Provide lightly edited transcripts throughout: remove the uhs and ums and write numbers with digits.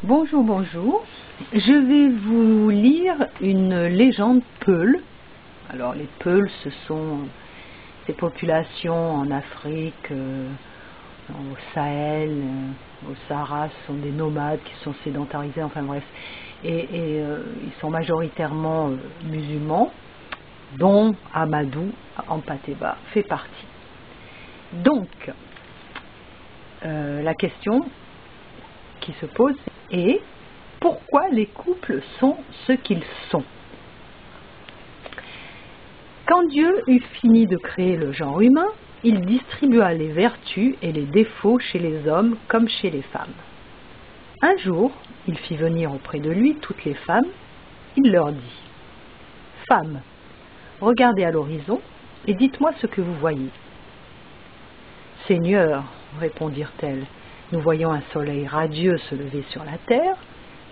Bonjour, bonjour. Je vais vous lire une légende Peul. Alors les Peuls, ce sont ces populations en Afrique, au Sahel, au Sahara, ce sont des nomades qui sont sédentarisés, enfin bref. Et ils sont majoritairement musulmans, dont Amadou Hampâté-Bâ fait partie. Donc, la question qui se pose est pourquoi les couples sont ce qu'ils sont? Quand Dieu eut fini de créer le genre humain, il distribua les vertus et les défauts chez les hommes comme chez les femmes. Un jour, il fit venir auprès de lui toutes les femmes. Il leur dit : « Femmes, regardez à l'horizon et dites-moi ce que vous voyez. »« Seigneur, répondirent-elles, nous voyons un soleil radieux se lever sur la terre.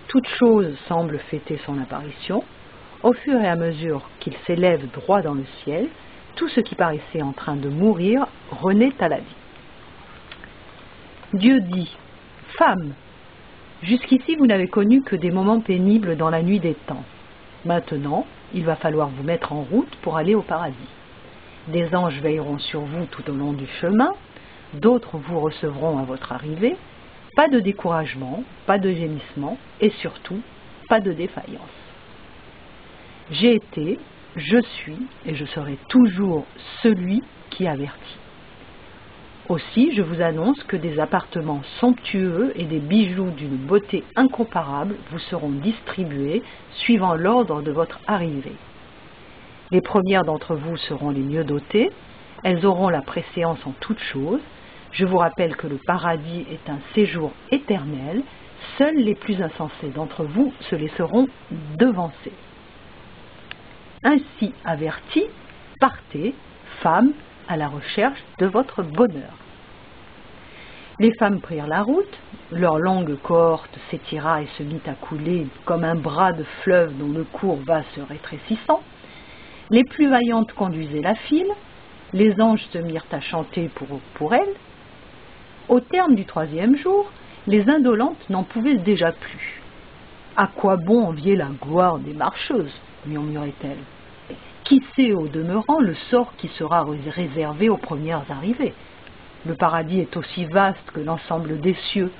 Toute chose semble fêter son apparition. Au fur et à mesure qu'il s'élève droit dans le ciel, tout ce qui paraissait en train de mourir renaît à la vie. » Dieu dit : « Femmes, jusqu'ici vous n'avez connu que des moments pénibles dans la nuit des temps. Maintenant, il va falloir vous mettre en route pour aller au paradis. Des anges veilleront sur vous tout au long du chemin, d'autres vous recevront à votre arrivée. Pas de découragement, pas de gémissement et surtout pas de défaillance. J'ai été, je suis et je serai toujours celui qui avertit. Aussi, je vous annonce que des appartements somptueux et des bijoux d'une beauté incomparable vous seront distribués suivant l'ordre de votre arrivée. Les premières d'entre vous seront les mieux dotées, elles auront la préséance en toutes choses. Je vous rappelle que le paradis est un séjour éternel, seuls les plus insensés d'entre vous se laisseront devancer. Ainsi avertis, partez, femmes, à la recherche de votre bonheur. » Les femmes prirent la route, leur longue cohorte s'étira et se mit à couler comme un bras de fleuve dont le cours va se rétrécissant. Les plus vaillantes conduisaient la file, les anges se mirent à chanter pour elles. Au terme du 3e jour, les indolentes n'en pouvaient déjà plus. « À quoi bon envier la gloire des marcheuses ?» murmurait-elle. « Qui sait au demeurant le sort qui sera réservé aux premières arrivées? Le paradis est aussi vaste que l'ensemble des cieux,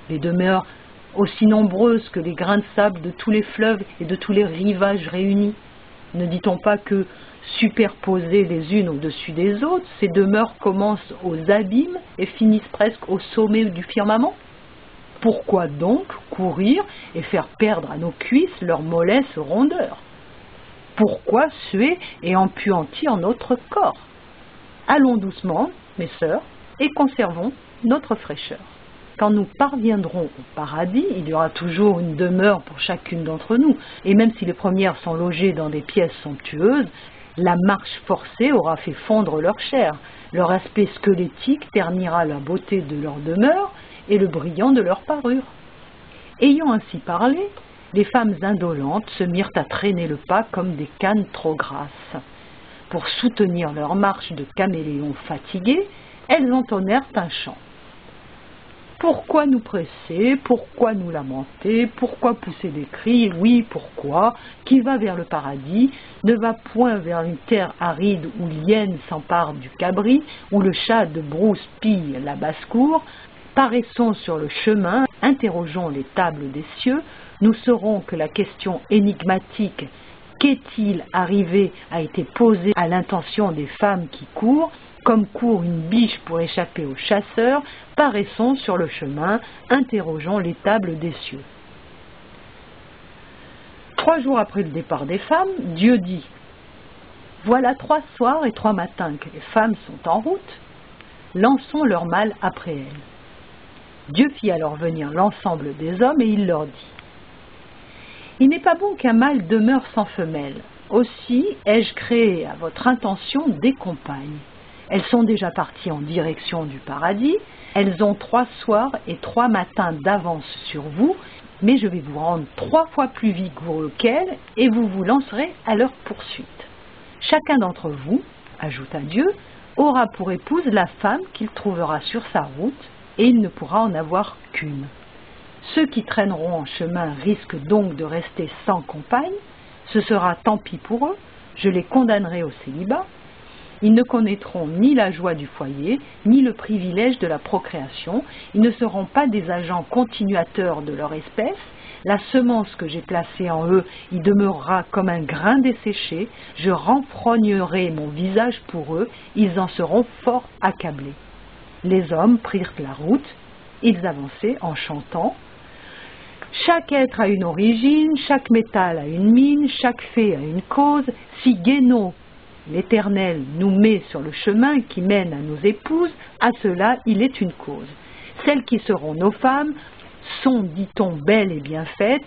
les demeures aussi nombreuses que les grains de sable de tous les fleuves et de tous les rivages réunis. Ne dit-on pas que, superposées les unes au-dessus des autres, ces demeures commencent aux abîmes et finissent presque au sommet du firmament? Pourquoi donc courir et faire perdre à nos cuisses leur mollesse rondeur? Pourquoi suer et empuantir notre corps? Allons doucement, mes sœurs, et conservons notre fraîcheur. Quand nous parviendrons au paradis, il y aura toujours une demeure pour chacune d'entre nous, et même si les premières sont logées dans des pièces somptueuses, la marche forcée aura fait fondre leur chair, leur aspect squelettique ternira la beauté de leur demeure et le brillant de leur parure. Ayant ainsi parlé, les femmes indolentes se mirent à traîner le pas comme des cannes trop grasses. Pour soutenir leur marche de caméléons fatigués, elles entonnèrent un chant. Pourquoi nous presser? Pourquoi nous lamenter? Pourquoi pousser des cris? Oui, pourquoi? Qui va vers le paradis ne va point vers une terre aride où l'hyène s'empare du cabri, où le chat de brousse pille la basse-cour. Paraissons sur le chemin, interrogeons les tables des cieux, nous saurons que la question énigmatique « Qu'est-il arrivé ?» a été posée à l'intention des femmes qui courent, comme court une biche pour échapper aux chasseurs. Paraissons sur le chemin, interrogeons les tables des cieux. 3 jours après le départ des femmes, Dieu dit : « Voilà 3 soirs et 3 matins que les femmes sont en route, lançons leur mal après elles. » Dieu fit alors venir l'ensemble des hommes et il leur dit : « Il n'est pas bon qu'un mâle demeure sans femelle. Aussi ai-je créé à votre intention des compagnes. Elles sont déjà parties en direction du paradis. Elles ont 3 soirs et 3 matins d'avance sur vous, mais je vais vous rendre 3 fois plus vigoureux qu'elles et vous vous lancerez à leur poursuite. Chacun d'entre vous, ajouta Dieu, aura pour épouse la femme qu'il trouvera sur sa route, et il ne pourra en avoir qu'une. Ceux qui traîneront en chemin risquent donc de rester sans compagne. Ce sera tant pis pour eux, je les condamnerai au célibat. Ils ne connaîtront ni la joie du foyer, ni le privilège de la procréation. Ils ne seront pas des agents continuateurs de leur espèce. La semence que j'ai placée en eux y demeurera comme un grain desséché. Je renfrognerai mon visage pour eux. Ils en seront fort accablés. Les hommes prirent la route. Ils avançaient en chantant. Chaque être a une origine, chaque métal a une mine, chaque fait a une cause. Si Guénot, l'Éternel, nous met sur le chemin qui mène à nos épouses, à cela il est une cause. Celles qui seront nos femmes sont, dit-on, belles et bien faites.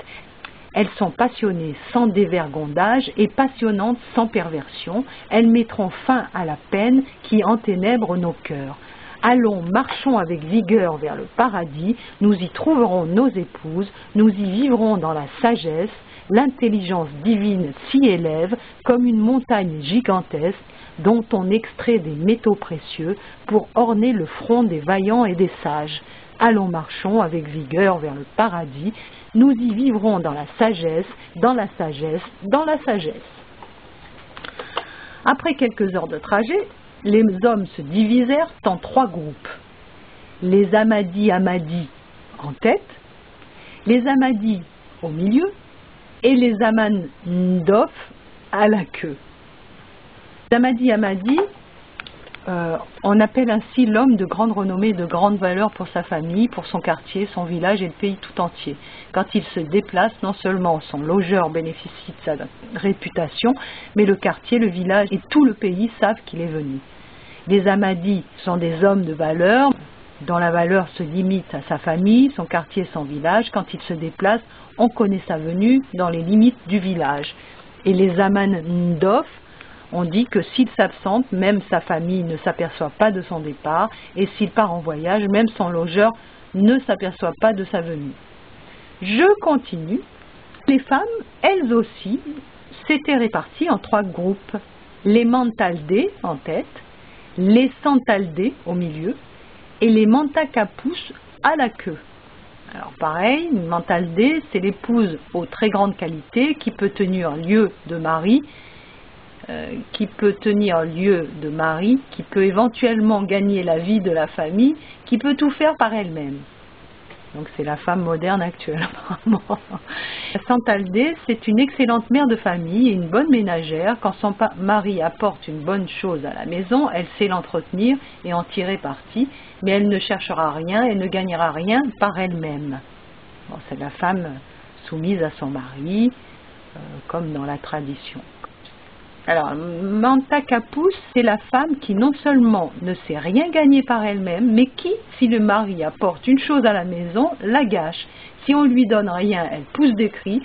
Elles sont passionnées sans dévergondage et passionnantes sans perversion. Elles mettront fin à la peine qui enténèbre nos cœurs. Allons, marchons avec vigueur vers le paradis, nous y trouverons nos épouses, nous y vivrons dans la sagesse, l'intelligence divine s'y élève comme une montagne gigantesque dont on extrait des métaux précieux pour orner le front des vaillants et des sages. Allons, marchons avec vigueur vers le paradis, nous y vivrons dans la sagesse, dans la sagesse, dans la sagesse. Après quelques heures de trajet, les hommes se divisèrent en 3 groupes. Les Ahmadis en tête, les Ahmadis au milieu et les Amandof à la queue. Les Ahmadis, on appelle ainsi l'homme de grande renommée et de grande valeur pour sa famille, pour son quartier, son village et le pays tout entier. Quand il se déplace, non seulement son logeur bénéficie de sa réputation, mais le quartier, le village et tout le pays savent qu'il est venu. Les Ahmadis sont des hommes de valeur, dont la valeur se limite à sa famille, son quartier, son village. Quand il se déplace, on connaît sa venue dans les limites du village. Et les Amandof, on dit que s'il s'absente, même sa famille ne s'aperçoit pas de son départ, et s'il part en voyage, même son logeur ne s'aperçoit pas de sa venue. Je continue. Les femmes, elles aussi, s'étaient réparties en 3 groupes. Les Mantaldés en tête, les Santaldés au milieu, et les Mantakapous à la queue. Alors pareil, une Mantaldé, c'est l'épouse aux très grandes qualités qui peut tenir lieu de mari, qui peut éventuellement gagner la vie de la famille, qui peut tout faire par elle-même. Donc c'est la femme moderne actuelle apparemment. La Santaldé, c'est une excellente mère de famille et une bonne ménagère. Quand son mari apporte une bonne chose à la maison, elle sait l'entretenir et en tirer parti, mais elle ne cherchera rien et ne gagnera rien par elle-même. Bon, c'est la femme soumise à son mari, comme dans la tradition. Alors, Mantakapous, c'est la femme qui non seulement ne sait rien gagner par elle-même, mais qui, si le mari apporte une chose à la maison, la gâche. Si on lui donne rien, elle pousse des cris.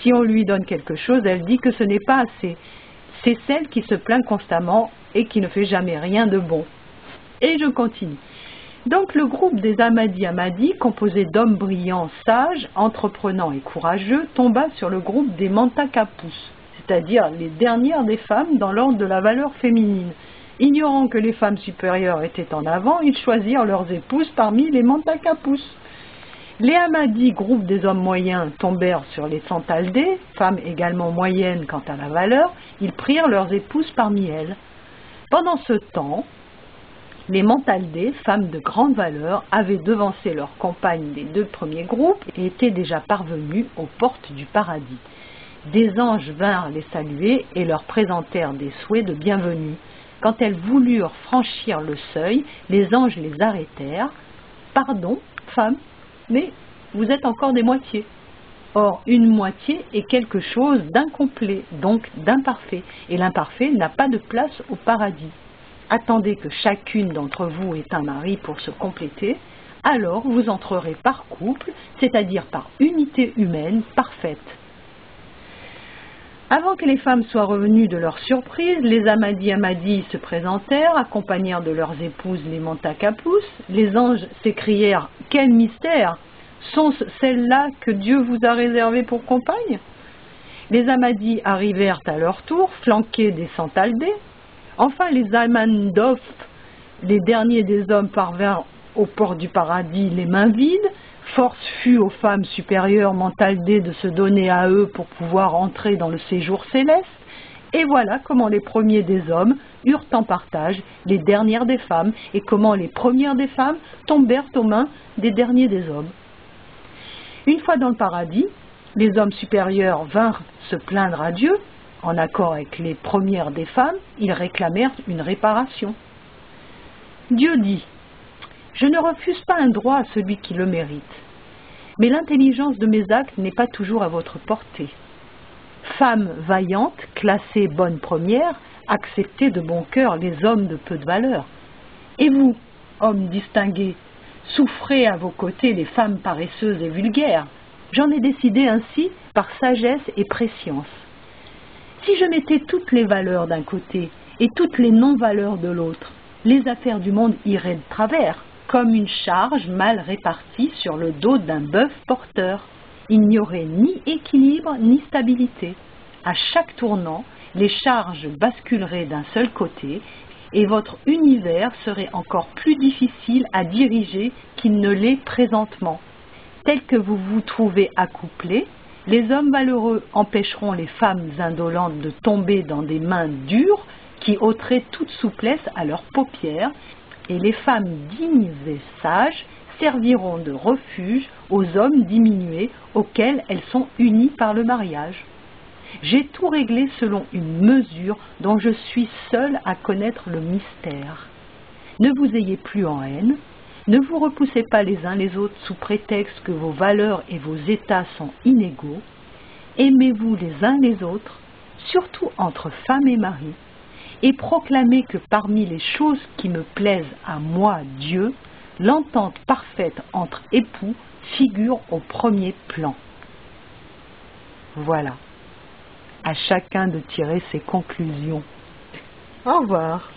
Si on lui donne quelque chose, elle dit que ce n'est pas assez. C'est celle qui se plaint constamment et qui ne fait jamais rien de bon. Et je continue. Donc le groupe des Ahmadis, composé d'hommes brillants, sages, entreprenants et courageux, tomba sur le groupe des Mantakapous, c'est-à-dire les dernières des femmes dans l'ordre de la valeur féminine. Ignorant que les femmes supérieures étaient en avant, ils choisirent leurs épouses parmi les Mantakapous. Les Ahmadis, groupe des hommes moyens, tombèrent sur les Santaldés, femmes également moyennes quant à la valeur. Ils prirent leurs épouses parmi elles. Pendant ce temps, les Mantaldés, femmes de grande valeur, avaient devancé leurs compagnes des 2 premiers groupes et étaient déjà parvenues aux portes du paradis. Des anges vinrent les saluer et leur présentèrent des souhaits de bienvenue. Quand elles voulurent franchir le seuil, les anges les arrêtèrent. « Pardon, femmes, mais vous êtes encore des moitiés. » Or, une moitié est quelque chose d'incomplet, donc d'imparfait, et l'imparfait n'a pas de place au paradis. Attendez que chacune d'entre vous ait un mari pour se compléter, alors vous entrerez par couple, c'est-à-dire par unité humaine parfaite. Avant que les femmes soient revenues de leur surprise, les Ahmadis se présentèrent, accompagnèrent de leurs épouses les Mantakapous. Les anges s'écrièrent « Quel mystère! Sont-ce celles-là que Dieu vous a réservées pour compagnes ?» Les Ahmadis arrivèrent à leur tour, flanqués des Santaldés. Enfin, les Amandof, les derniers des hommes, parvinrent au port du paradis les mains vides, Force fut aux femmes supérieures mentaldées de se donner à eux pour pouvoir entrer dans le séjour céleste, et voilà comment les premiers des hommes eurent en partage les dernières des femmes, et comment les premières des femmes tombèrent aux mains des derniers des hommes. Une fois dans le paradis, les hommes supérieurs vinrent se plaindre à Dieu. En accord avec les premières des femmes, ils réclamèrent une réparation. Dieu dit: « Je ne refuse pas un droit à celui qui le mérite, mais l'intelligence de mes actes n'est pas toujours à votre portée. Femmes vaillantes, classées bonnes premières, acceptez de bon cœur les hommes de peu de valeur. Et vous, hommes distingués, souffrez à vos côtés les femmes paresseuses et vulgaires. J'en ai décidé ainsi par sagesse et prescience. Si je mettais toutes les valeurs d'un côté et toutes les non-valeurs de l'autre, les affaires du monde iraient de travers, comme une charge mal répartie sur le dos d'un bœuf porteur. Il n'y aurait ni équilibre ni stabilité. À chaque tournant, les charges basculeraient d'un seul côté et votre univers serait encore plus difficile à diriger qu'il ne l'est présentement. Tel que vous vous trouvez accouplés, les hommes valeureux empêcheront les femmes indolentes de tomber dans des mains dures qui ôteraient toute souplesse à leurs paupières, et les femmes dignes et sages serviront de refuge aux hommes diminués auxquels elles sont unies par le mariage. J'ai tout réglé selon une mesure dont je suis seule à connaître le mystère. Ne vous ayez plus en haine, ne vous repoussez pas les uns les autres sous prétexte que vos valeurs et vos états sont inégaux. Aimez-vous les uns les autres, surtout entre femme et mari, et proclamez que parmi les choses qui me plaisent à moi, Dieu, l'entente parfaite entre époux figure au premier plan. Voilà. À chacun de tirer ses conclusions. Au revoir.